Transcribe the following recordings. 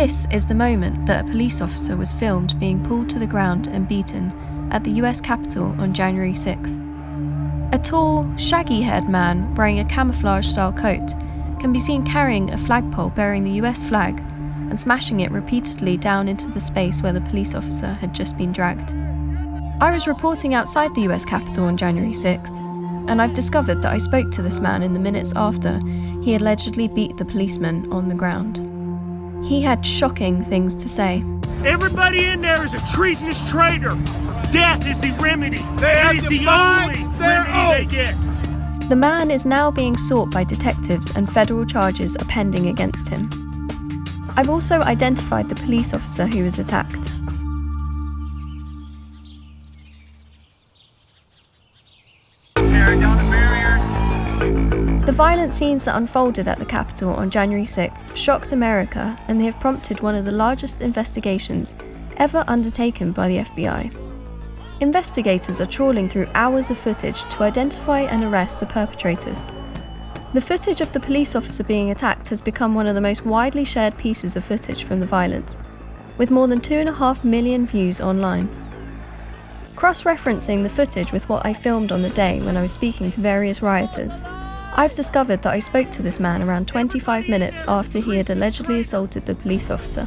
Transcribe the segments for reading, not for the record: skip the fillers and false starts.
This is the moment that a police officer was filmed being pulled to the ground and beaten at the US Capitol on January 6th. A tall, shaggy-haired man wearing a camouflage-style coat can be seen carrying a flagpole bearing the US flag and smashing it repeatedly down into the space where the police officer had just been dragged. I was reporting outside the US Capitol on January 6th, and I've discovered that I spoke to this man in the minutes after he allegedly beat the policeman on the ground. He had shocking things to say. Everybody in there is a treasonous traitor. Death is the remedy. It is the only remedy they get. The man is now being sought by detectives and federal charges are pending against him. I've also identified the police officer who was attacked. The violent scenes that unfolded at the Capitol on January 6th shocked America, and they have prompted one of the largest investigations ever undertaken by the FBI. Investigators are trawling through hours of footage to identify and arrest the perpetrators. The footage of the police officer being attacked has become one of the most widely shared pieces of footage from the violence, with more than 2.5 million views online. Cross-referencing the footage with what I filmed on the day when I was speaking to various rioters, I've discovered that I spoke to this man around 25 minutes after he had allegedly assaulted the police officer.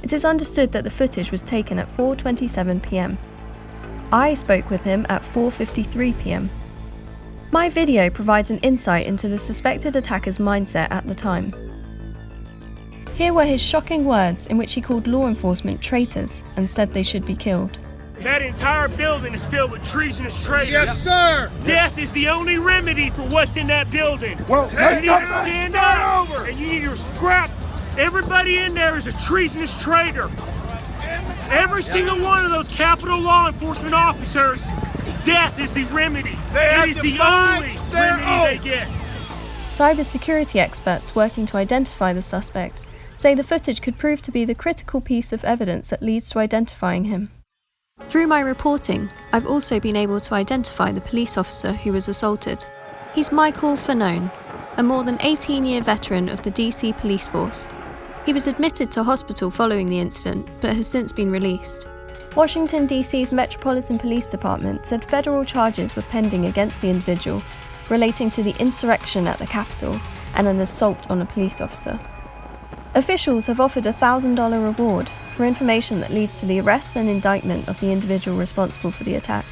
It is understood that the footage was taken at 4:27 p.m. I spoke with him at 4:53 p.m. My video provides an insight into the suspected attacker's mindset at the time. Here were his shocking words in which he called law enforcement traitors and said they should be killed. That entire building is filled with treasonous traitors. Yes, sir! Death is the only remedy for what's in that building. Well, you let's need to stand up and you need to scrap. Everybody in there is a treasonous traitor. Every single one of those Capitol law enforcement officers, death is the remedy. It is the only remedy they get. Cybersecurity experts working to identify the suspect say the footage could prove to be the critical piece of evidence that leads to identifying him. Through my reporting, I've also been able to identify the police officer who was assaulted. He's Michael Fanone, a more than 18-year veteran of the DC police force. He was admitted to hospital following the incident, but has since been released. Washington, D.C.'s Metropolitan Police Department said federal charges were pending against the individual relating to the insurrection at the Capitol and an assault on a police officer. Officials have offered a $1,000 reward for information that leads to the arrest and indictment of the individual responsible for the attack.